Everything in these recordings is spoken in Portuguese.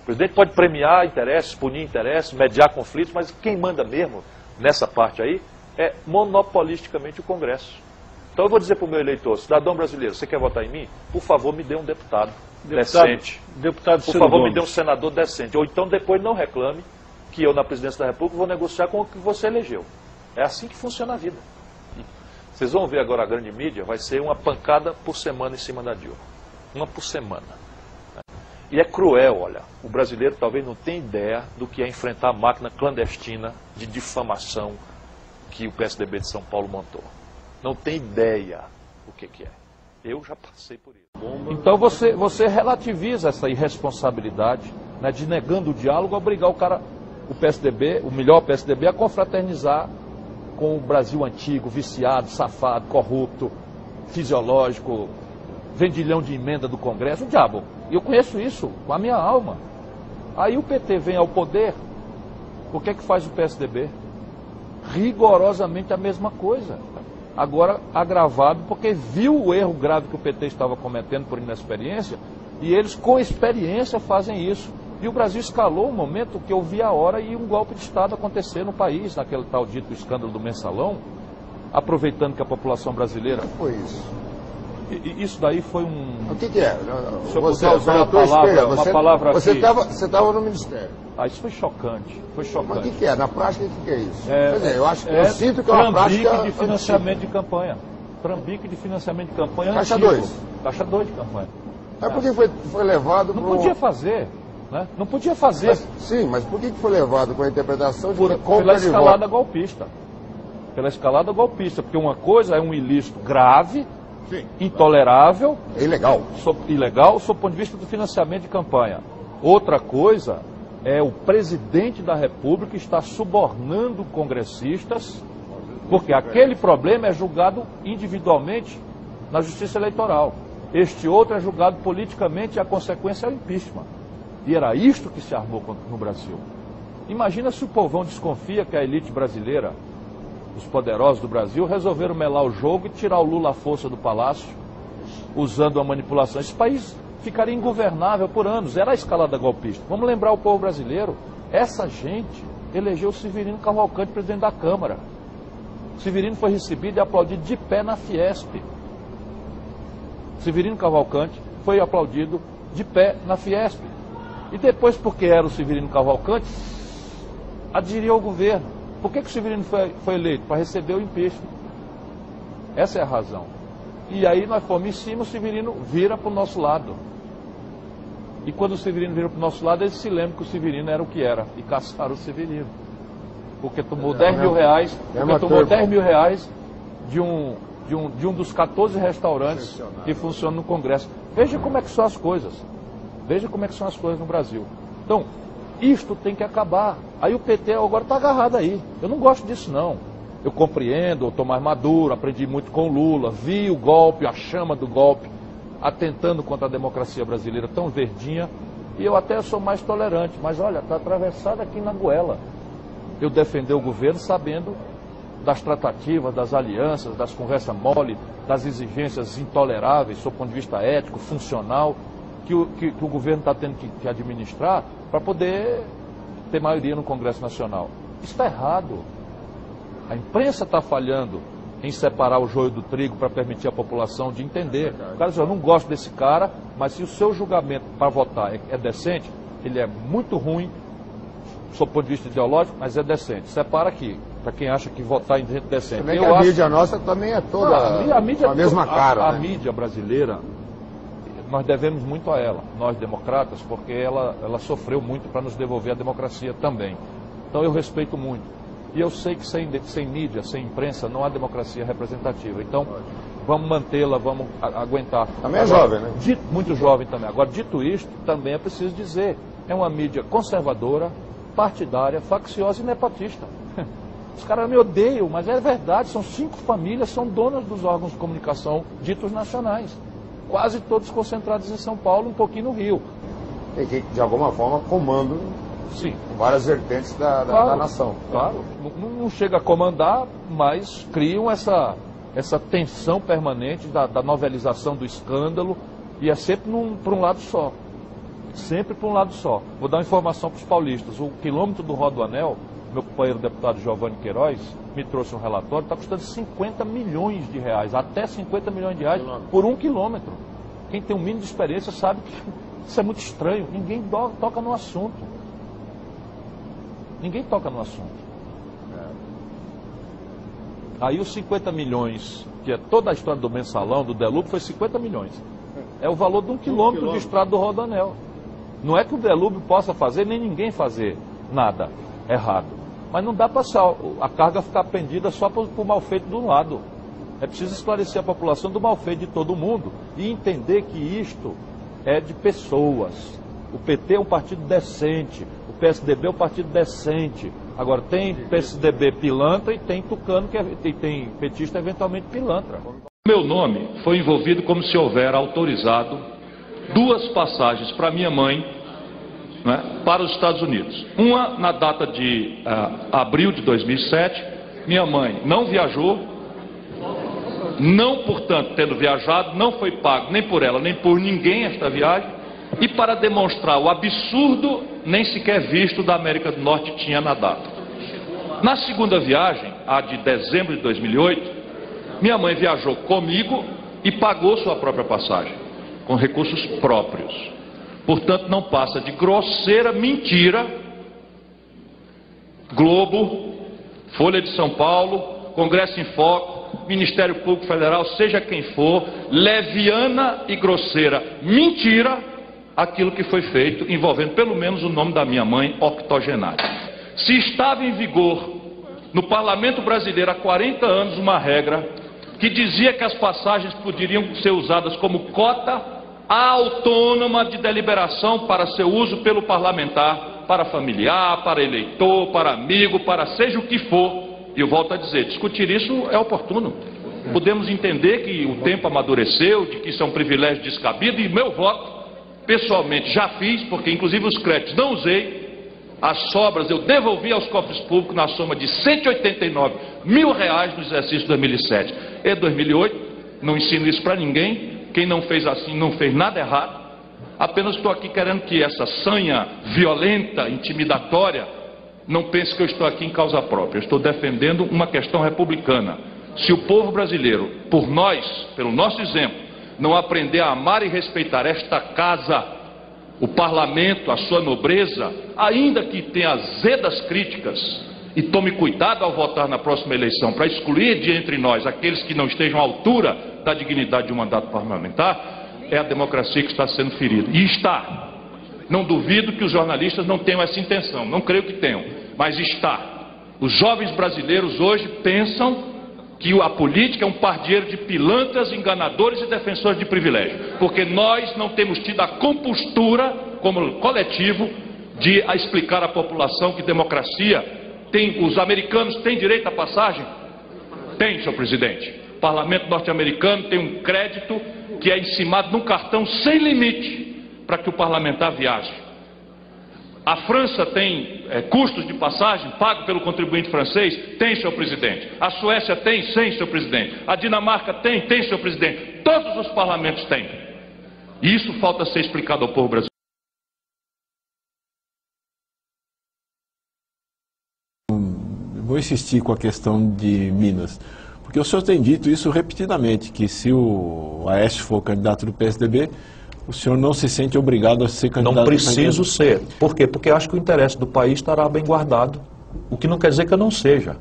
presidente pode premiar interesses, punir interesses, mediar conflitos, mas quem manda mesmo nessa parte aí é monopolisticamente o Congresso. Então eu vou dizer para o meu eleitor, cidadão brasileiro, você quer votar em mim? Por favor, me dê um deputado decente. Por favor, me dê um senador decente. Ou então depois não reclame que eu, na presidência da República, vou negociar com o que você elegeu. É assim que funciona a vida. Vocês vão ver agora a grande mídia, vai ser uma pancada por semana em cima da Dilma. Uma por semana. E é cruel, olha, o brasileiro talvez não tenha ideia do que é enfrentar a máquina clandestina de difamação que o PSDB de São Paulo montou. Não tem ideia o que é. Eu já passei por isso. Então você relativiza essa irresponsabilidade, né, de negando o diálogo, obrigar o PSDB, o melhor PSDB, a confraternizar com o Brasil antigo, viciado, safado, corrupto, fisiológico, vendilhão de emenda do Congresso, o diabo. E eu conheço isso com a minha alma. Aí o PT vem ao poder, o que é que faz o PSDB? Rigorosamente a mesma coisa. Agora agravado porque viu o erro grave que o PT estava cometendo por inexperiência, e eles com experiência fazem isso. E o Brasil escalou um momento que eu vi a hora e um golpe de Estado acontecer no país, naquele tal dito escândalo do mensalão, aproveitando que a população brasileira... O que foi isso? E isso daí foi um... O que é? Se eu puder usar uma palavra Você aqui... estava no Ministério. Isso foi chocante, foi chocante. Mas o que é? Na prática, o que é isso? Quer dizer, eu sinto que é uma prática... Trambique de financiamento de campanha. Trambique de financiamento de campanha Caixa antigo. 2. Caixa 2 de campanha. Mas por que foi levado Não podia fazer, né? Não podia fazer. Mas por que foi levado com a interpretação de pela escalada golpista. Pela escalada golpista. Porque uma coisa é um ilícito grave, sim, intolerável, ilegal, sob o ponto de vista do financiamento de campanha. Outra coisa é o presidente da República estar subornando congressistas, porque aquele problema é julgado individualmente na Justiça Eleitoral. Este outro é julgado politicamente e a consequência é o impeachment. E era isto que se armou no Brasil. Imagina se o povão desconfia que a elite brasileira, os poderosos do Brasil, resolveram melar o jogo e tirar o Lula à força do palácio, usando a manipulação. Esse país ficaria ingovernável por anos. Era a escalada golpista. Vamos lembrar o povo brasileiro, essa gente elegeu o Severino Cavalcante presidente da Câmara. Severino foi recebido e aplaudido de pé na Fiesp. Severino Cavalcante foi aplaudido de pé na Fiesp. E depois, porque era o Severino Cavalcante, aderiu ao governo. Por que o Severino foi eleito? Para receber o impeachment. Essa é a razão. E aí nós fomos em cima, o Severino vira para o nosso lado. E quando o Severino vira para o nosso lado, eles se lembram que o Severino era o que era. E caçaram o Severino. Porque tomou 10 mil reais, de um dos 14 restaurantes que funcionam no Congresso. Veja como é que são as coisas. Veja como é que são as coisas no Brasil. Então, isto tem que acabar. Aí o PT agora está agarrado aí. Eu não gosto disso, não. Eu compreendo, eu estou mais maduro, aprendi muito com o Lula, vi o golpe, a chama do golpe, atentando contra a democracia brasileira tão verdinha, e eu até sou mais tolerante. Mas olha, está atravessado aqui na goela. Eu defender o governo sabendo das tratativas, das alianças, das conversas mole, das exigências intoleráveis, sob o ponto de vista ético, funcional, que o governo está tendo que administrar para poder ter maioria no Congresso Nacional. Isso está errado. A imprensa está falhando em separar o joio do trigo para permitir à população de entender. O cara diz, eu não gosto desse cara, mas se o seu julgamento para votar é decente, ele é muito ruim, sob o ponto de vista ideológico, mas é decente. Separa aqui, para quem acha que votar em gente decente. Também a mídia nossa também é toda a mesma cara. A mídia brasileira, nós devemos muito a ela, nós democratas, porque ela sofreu muito para nos devolver a democracia também. Então eu respeito muito. E eu sei que sem mídia, sem imprensa, não há democracia representativa. Então, vamos mantê-la, vamos aguentar. Também é jovem, né? Muito jovem também. Agora, dito isto, também é preciso dizer, é uma mídia conservadora, partidária, facciosa e nepotista. Os caras me odeiam, mas é verdade, são 5 famílias, são donas dos órgãos de comunicação ditos nacionais. Quase todos concentrados em São Paulo, um pouquinho no Rio. E que, de alguma forma, comandam, sim, várias vertentes da nação. Claro, não chega a comandar, mas criam essa tensão permanente da novelização do escândalo, e é sempre para um lado só. sempre para um lado só. Vou dar uma informação para os paulistas. O quilômetro do Rodoanel, meu companheiro deputado Giovanni Queiroz me trouxe um relatório, está custando 50 milhões de reais, até 50 milhões de reais por 1 quilômetro. Quem tem um mínimo de experiência sabe que isso é muito estranho. Ninguém toca no assunto. Ninguém toca no assunto. Aí os 50 milhões, que é toda a história do mensalão, do Delúbio, foi 50 milhões. É o valor de 1 quilômetro de estrada do Rodoanel. Não é que o Delúbio possa fazer, nem ninguém fazer nada errado. Mas não dá para a carga ficar pendida só por mal feito de um lado. É preciso esclarecer a população do mal feito de todo mundo e entender que isto é de pessoas. O PT é um partido decente, o PSDB é um partido decente. Agora tem PSDB pilantra e tem tucano e tem petista eventualmente pilantra. Meu nome foi envolvido como se houver autorizado 2 passagens para minha mãe, né, para os Estados Unidos. Uma na data de abril de 2007, minha mãe não viajou, não, portanto, tendo viajado, não foi pago nem por ela, nem por ninguém esta viagem, e para demonstrar o absurdo, nem sequer visto da América do Norte tinha na data. Na segunda viagem, a de dezembro de 2008, minha mãe viajou comigo e pagou sua própria passagem, com recursos próprios. Portanto, não passa de grosseira mentira. Globo, Folha de São Paulo, Congresso em Foco, Ministério Público Federal, seja quem for, leviana e grosseira mentira aquilo que foi feito, envolvendo pelo menos o nome da minha mãe, octogenária. Se estava em vigor no Parlamento Brasileiro há 40 anos uma regra que dizia que as passagens poderiam ser usadas como cota autônoma de deliberação para seu uso pelo parlamentar, para familiar, para eleitor, para amigo, para seja o que for. E eu volto a dizer, discutir isso é oportuno. Podemos entender que o tempo amadureceu, de que isso é um privilégio descabido, e meu voto, pessoalmente, já fiz, porque inclusive os créditos não usei, as sobras eu devolvi aos cofres públicos na soma de R$189 mil no exercício de 2007 e 2008, não ensino isso para ninguém, quem não fez assim não fez nada errado, apenas estou aqui querendo que essa sanha violenta, intimidatória, não pense que eu estou aqui em causa própria, eu estou defendendo uma questão republicana. Se o povo brasileiro, por nós, pelo nosso exemplo, não aprender a amar e respeitar esta casa, o parlamento, a sua nobreza, ainda que tenha azedas críticas, e tome cuidado ao votar na próxima eleição para excluir de entre nós aqueles que não estejam à altura da dignidade de um mandato parlamentar, é a democracia que está sendo ferida. E está. Não duvido que os jornalistas não tenham essa intenção, não creio que tenham, mas está. Os jovens brasileiros hoje pensam que a política é um pardieiro de pilantras, enganadores e defensores de privilégio, porque nós não temos tido a compostura, como coletivo, de explicar à população que democracia tem, os americanos têm direito à passagem? Tem, senhor presidente. O parlamento norte-americano tem um crédito que é encimado num cartão sem limite para que o parlamentar viaje. A França tem custos de passagem pago pelo contribuinte francês? Tem, senhor presidente. A Suécia tem? Sim, senhor presidente. A Dinamarca tem? Tem, senhor presidente. Todos os parlamentos têm. E isso falta ser explicado ao povo brasileiro. Vou insistir com a questão de Minas, porque o senhor tem dito isso repetidamente, que se o Aécio for candidato do PSDB, o senhor não se sente obrigado a ser candidato? Não preciso ser. Por quê? Porque acho que o interesse do país estará bem guardado, o que não quer dizer que eu não seja.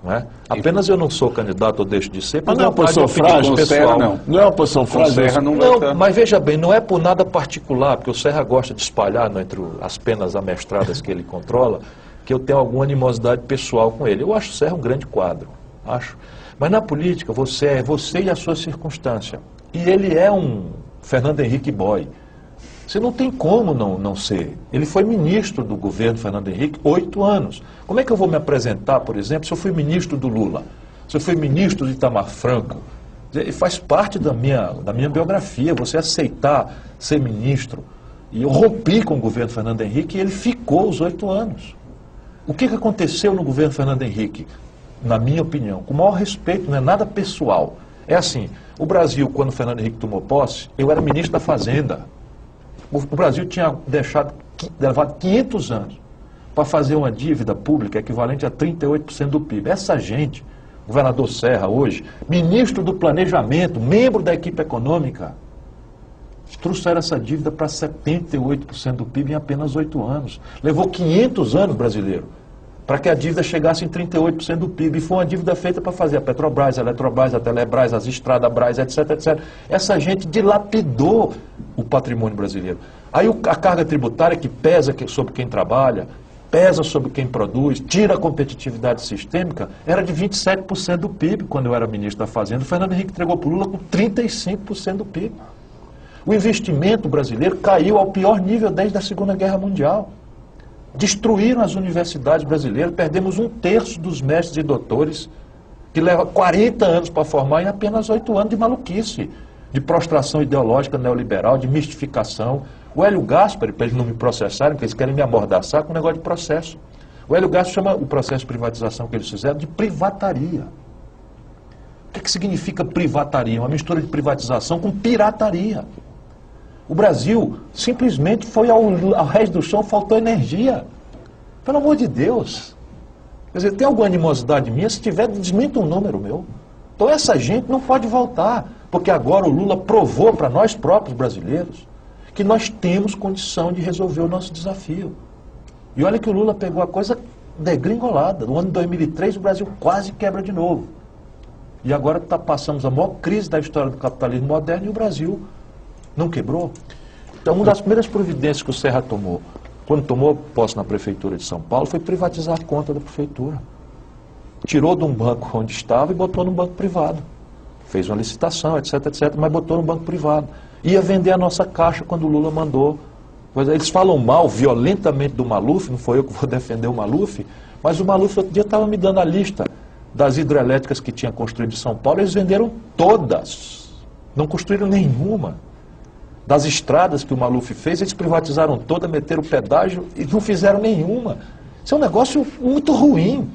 Não é? Apenas eu não sou candidato ou deixo de ser. Mas não é uma posição frágil, pessoal? Não é uma posição frágil? Não, mas veja bem, não é por nada particular, porque o Serra gosta de espalhar entre as penas amestradas que ele controla, que eu tenho alguma animosidade pessoal com ele. Eu acho o Serra um grande quadro, acho. Mas na política, você é você e a sua circunstância. E ele é um Fernando Henrique Boy. Você não tem como não ser. Ele foi ministro do governo Fernando Henrique 8 anos. Como é que eu vou me apresentar, por exemplo, se eu fui ministro do Lula? Se eu fui ministro de Itamar Franco? Faz parte da minha biografia, você aceitar ser ministro. E eu rompi com o governo Fernando Henrique e ele ficou os 8 anos. O que aconteceu no governo Fernando Henrique? Na minha opinião, com o maior respeito, não é nada pessoal. É assim, o Brasil, quando o Fernando Henrique tomou posse, eu era ministro da Fazenda. O Brasil tinha levado 500 anos para fazer uma dívida pública equivalente a 38% do PIB. Essa gente, governador Serra hoje, ministro do Planejamento, membro da equipe econômica, trouxeram essa dívida para 78% do PIB em apenas 8 anos. Levou 500 anos, brasileiro, para que a dívida chegasse em 38% do PIB. E foi uma dívida feita para fazer a Petrobras, a Eletrobras, a Telebrás, as estradas Brás, etc, etc. Essa gente dilapidou o patrimônio brasileiro. Aí a carga tributária que pesa sobre quem trabalha, pesa sobre quem produz, tira a competitividade sistêmica, era de 27% do PIB quando eu era ministro da Fazenda. O Fernando Henrique entregou para o Lula com 35% do PIB. O investimento brasileiro caiu ao pior nível desde a Segunda Guerra Mundial. Destruíram as universidades brasileiras, perdemos 1/3 dos mestres e doutores, que leva 40 anos para formar em apenas 8 anos de maluquice, de prostração ideológica neoliberal, de mistificação. O Hélio Gaspari, para eles não me processarem, porque eles querem me amordaçar com um negócio de processo. O Hélio Gaspari chama o processo de privatização que eles fizeram de privataria. O que significa privataria? Uma mistura de privatização com pirataria. O Brasil simplesmente foi ao resto do chão, faltou energia. Pelo amor de Deus. Quer dizer, tem alguma animosidade minha? Se tiver, desminta um número meu. Então essa gente não pode voltar, porque agora o Lula provou para nós próprios brasileiros que nós temos condição de resolver o nosso desafio. E olha que o Lula pegou a coisa degringolada. No ano de 2003 o Brasil quase quebra de novo. E agora passamos a maior crise da história do capitalismo moderno e o Brasil não quebrou. Então, uma das primeiras providências que o Serra tomou, quando tomou posse na Prefeitura de São Paulo, foi privatizar a conta da Prefeitura. Tirou de um banco onde estava e botou num banco privado. Fez uma licitação, etc, etc, mas botou num banco privado. Ia vender a nossa caixa quando o Lula mandou. Eles falam mal, violentamente do Maluf, não foi eu que vou defender o Maluf, mas o Maluf outro dia estava me dando a lista das hidrelétricas que tinha construído em São Paulo, eles venderam todas. Não construíram nenhuma. Das estradas que o Maluf fez, eles privatizaram toda, meteram pedágio e não fizeram nenhuma. Isso é um negócio muito ruim.